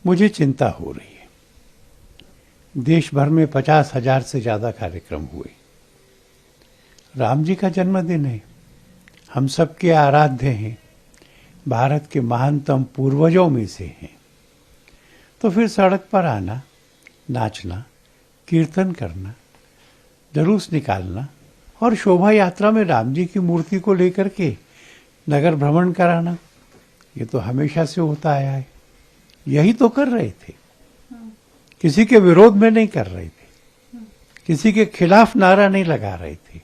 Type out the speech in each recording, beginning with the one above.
मुझे चिंता हो रही है। देश भर में 50,000 से ज्यादा कार्यक्रम हुए। राम जी का जन्मदिन है, हम सबके आराध्य हैं, भारत के महानतम पूर्वजों में से हैं। तो फिर सड़क पर आना, नाचना, कीर्तन करना, जुलूस निकालना और शोभा यात्रा में राम जी की मूर्ति को लेकर के नगर भ्रमण कराना, ये तो हमेशा से होता आया है। यही तो कर रहे थे, किसी के विरोध में नहीं कर रहे थे, किसी के खिलाफ नारा नहीं लगा रहे थे,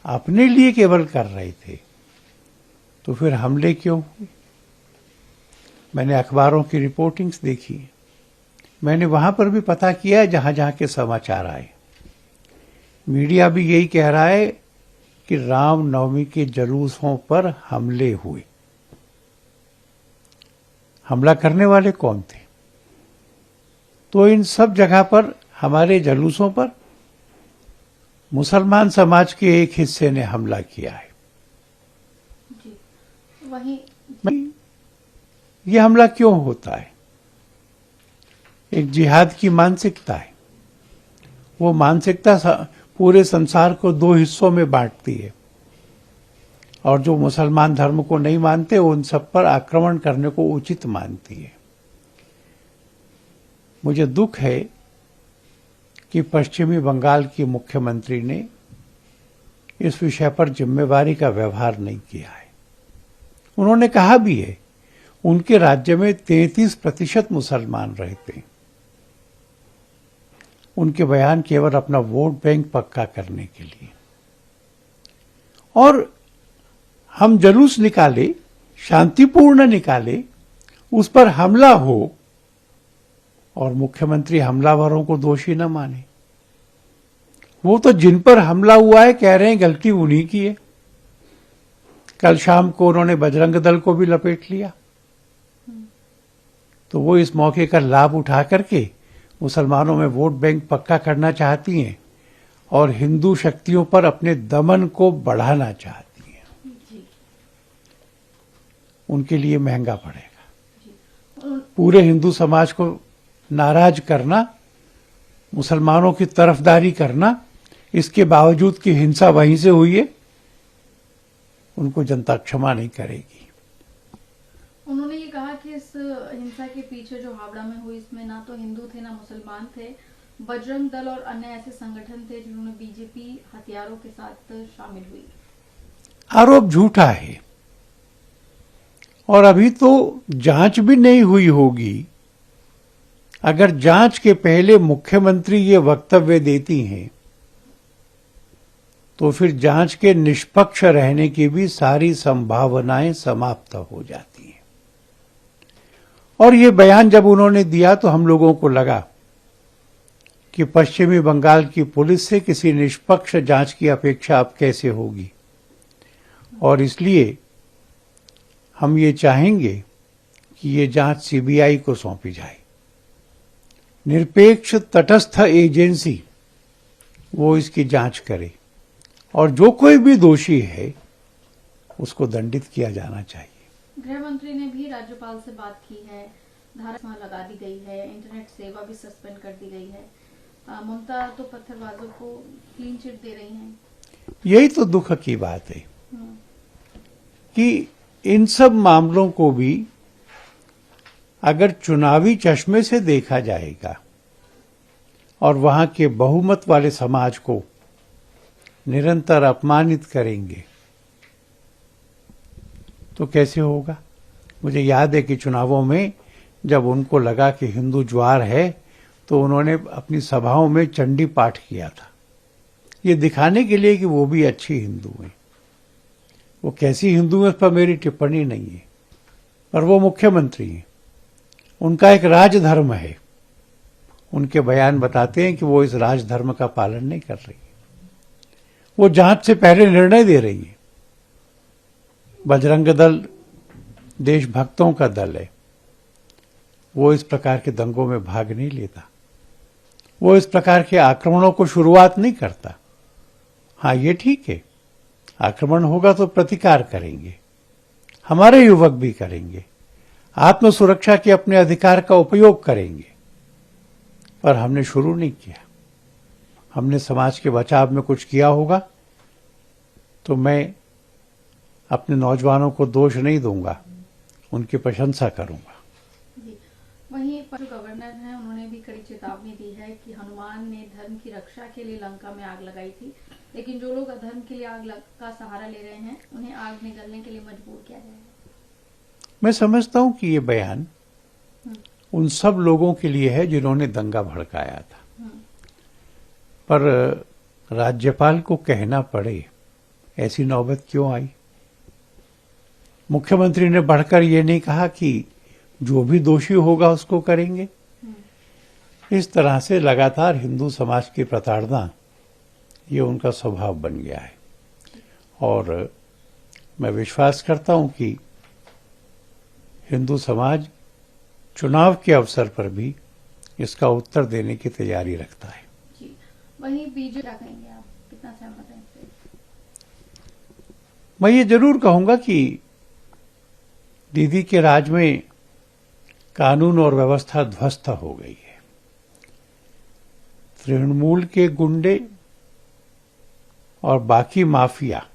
अपने लिए केवल कर रहे थे। तो फिर हमले क्यों हुए? मैंने अखबारों की रिपोर्टिंग्स देखी, मैंने वहां पर भी पता किया जहां जहां के समाचार आए। मीडिया भी यही कह रहा है कि रामनवमी के जुलूसों पर हमले हुए। हमला करने वाले कौन थे? तो इन सब जगह पर हमारे जुलूसों पर मुसलमान समाज के एक हिस्से ने हमला किया है। जी, वहीं ये हमला क्यों होता है? एक जिहाद की मानसिकता है। वो मानसिकता पूरे संसार को दो हिस्सों में बांटती है, और जो मुसलमान धर्म को नहीं मानते उन सब पर आक्रमण करने को उचित मानती है। मुझे दुख है कि पश्चिमी बंगाल की मुख्यमंत्री ने इस विषय पर जिम्मेवारी का व्यवहार नहीं किया है। उन्होंने कहा भी है, उनके राज्य में 33% मुसलमान रहते हैं। उनके बयान केवल अपना वोट बैंक पक्का करने के लिए। और हम जुलूस निकाले, शांतिपूर्ण निकाले, उस पर हमला हो और मुख्यमंत्री हमलावरों को दोषी न माने। वो तो जिन पर हमला हुआ है कह रहे हैं गलती उन्हीं की है। कल शाम को उन्होंने बजरंग दल को भी लपेट लिया। तो वो इस मौके का लाभ उठा करके मुसलमानों में वोट बैंक पक्का करना चाहती हैं और हिंदू शक्तियों पर अपने दमन को बढ़ाना चाहती हैं। उनके लिए महंगा पड़ेगा। पूरे हिंदू समाज को नाराज करना, मुसलमानों की तरफदारी करना, इसके बावजूद कि हिंसा वहीं से हुई है, उनको जनता क्षमा नहीं करेगी। उन्होंने ये कहा कि इस हिंसा के पीछे जो हावड़ा में हुई, इसमें ना तो हिंदू थे ना मुसलमान थे, बजरंग दल और अन्य ऐसे संगठन थे जिन्होंने बीजेपी हथियारों के साथ शामिल हुई। आरोप झूठा है और अभी तो जांच भी नहीं हुई होगी। अगर जांच के पहले मुख्यमंत्री ये वक्तव्य देती हैं तो फिर जांच के निष्पक्ष रहने की भी सारी संभावनाएं समाप्त हो जाती हैं। और ये बयान जब उन्होंने दिया तो हम लोगों को लगा कि पश्चिमी बंगाल की पुलिस से किसी निष्पक्ष जांच की अपेक्षा अब कैसे होगी, और इसलिए हम ये चाहेंगे कि ये जांच सीबीआई को सौंपी जाए। निरपेक्ष तटस्थ एजेंसी वो इसकी जांच करे और जो कोई भी दोषी है उसको दंडित किया जाना चाहिए। गृह मंत्री ने भी राज्यपाल से बात की है, धारा लगा दी गई है, इंटरनेट सेवा भी सस्पेंड कर दी गई है। ममता तो पत्थरबाजों को क्लीन चिट दे रही हैं। यही तो दुख की बात है कि इन सब मामलों को भी अगर चुनावी चश्मे से देखा जाएगा और वहां के बहुमत वाले समाज को निरंतर अपमानित करेंगे तो कैसे होगा। मुझे याद है कि चुनावों में जब उनको लगा कि हिंदू ज्वार है तो उन्होंने अपनी सभाओं में चंडी पाठ किया था, ये दिखाने के लिए कि वो भी अच्छी हिंदू हैं। वो कैसी हिंदू है उस पर मेरी टिप्पणी नहीं है, पर वो मुख्यमंत्री हैं, उनका एक राजधर्म है। उनके बयान बताते हैं कि वो इस राजधर्म का पालन नहीं कर रही है, वो जांच से पहले निर्णय दे रही है। बजरंग दल देशभक्तों का दल है, वो इस प्रकार के दंगों में भाग नहीं लेता, वो इस प्रकार के आक्रमणों को शुरुआत नहीं करता। हाँ, ये ठीक है, आक्रमण होगा तो प्रतिकार करेंगे, हमारे युवक भी करेंगे। आत्म सुरक्षा के अपने अधिकार का उपयोग करेंगे। पर हमने शुरू नहीं किया। हमने समाज के बचाव में कुछ किया होगा तो मैं अपने नौजवानों को दोष नहीं दूंगा, उनकी प्रशंसा करूंगा। जी, वहीं जो गवर्नर हैं उन्होंने भी कड़ी चेतावनी दी है कि हनुमान ने धर्म की रक्षा के लिए लंका में आग लगाई थी, लेकिन जो लोग अधर्म के लिए आग का सहारा ले रहे हैं उन्हें आग निगलने के लिए मजबूर किया जाएगा। मैं समझता हूं कि ये बयान उन सब लोगों के लिए है जिन्होंने दंगा भड़काया था, पर राज्यपाल को कहना पड़े ऐसी नौबत क्यों आई। मुख्यमंत्री ने बढ़कर ये नहीं कहा कि जो भी दोषी होगा उसको करेंगे। इस तरह से लगातार हिंदू समाज की प्रताड़ना ये उनका स्वभाव बन गया है और मैं विश्वास करता हूं कि हिंदू समाज चुनाव के अवसर पर भी इसका उत्तर देने की तैयारी रखता है। जी, वहीं बीजेपी क्या कहेंगे आप, कितना सहमत हैं इससे? मैं ये जरूर कहूंगा कि दीदी के राज में कानून और व्यवस्था ध्वस्त हो गई है। तृणमूल के गुंडे और बाकी माफिया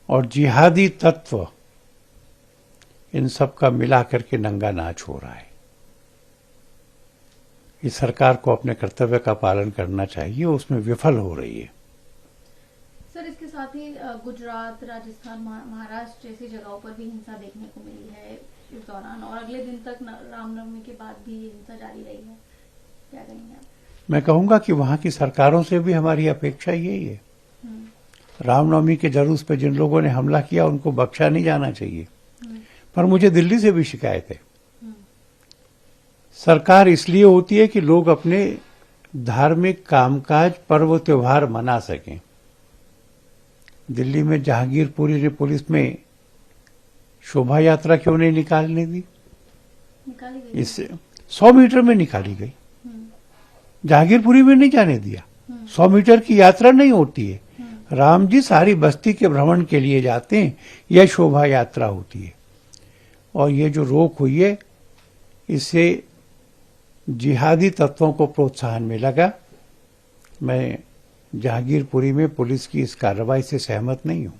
और जिहादी तत्व, इन सब का मिला करके नंगा नाच हो रहा है। इस सरकार को अपने कर्तव्य का पालन करना चाहिए, उसमें विफल हो रही है। सर, इसके साथ ही गुजरात, राजस्थान, महाराष्ट्र जैसी जगहों पर भी हिंसा देखने को मिली है इस दौरान, और अगले दिन तक रामनवमी के बाद भी ये हिंसा जारी रही है। क्या कहेंगे आप? मैं कहूंगा कि वहां की सरकारों से भी हमारी अपेक्षा यही है। रामनवमी के जुलूस पे जिन लोगों ने हमला किया उनको बख्शा नहीं जाना चाहिए। पर मुझे दिल्ली से भी शिकायत है। सरकार इसलिए होती है कि लोग अपने धार्मिक कामकाज, पर्व त्योहार मना सकें। दिल्ली में जहांगीरपुरी ने पुलिस में शोभा यात्रा क्यों नहीं निकालने दी? निकाली गई। इससे 100 मीटर में निकाली गई, जहांगीरपुरी में नहीं जाने दिया। 100 मीटर की यात्रा नहीं होती है। राम जी सारी बस्ती के भ्रमण के लिए जाते हैं, यह शोभा यात्रा होती है। और ये जो रोक हुई है इससे जिहादी तत्वों को प्रोत्साहन मिलेगा। मैं जहांगीरपुरी में पुलिस की इस कार्रवाई से सहमत नहीं हूं।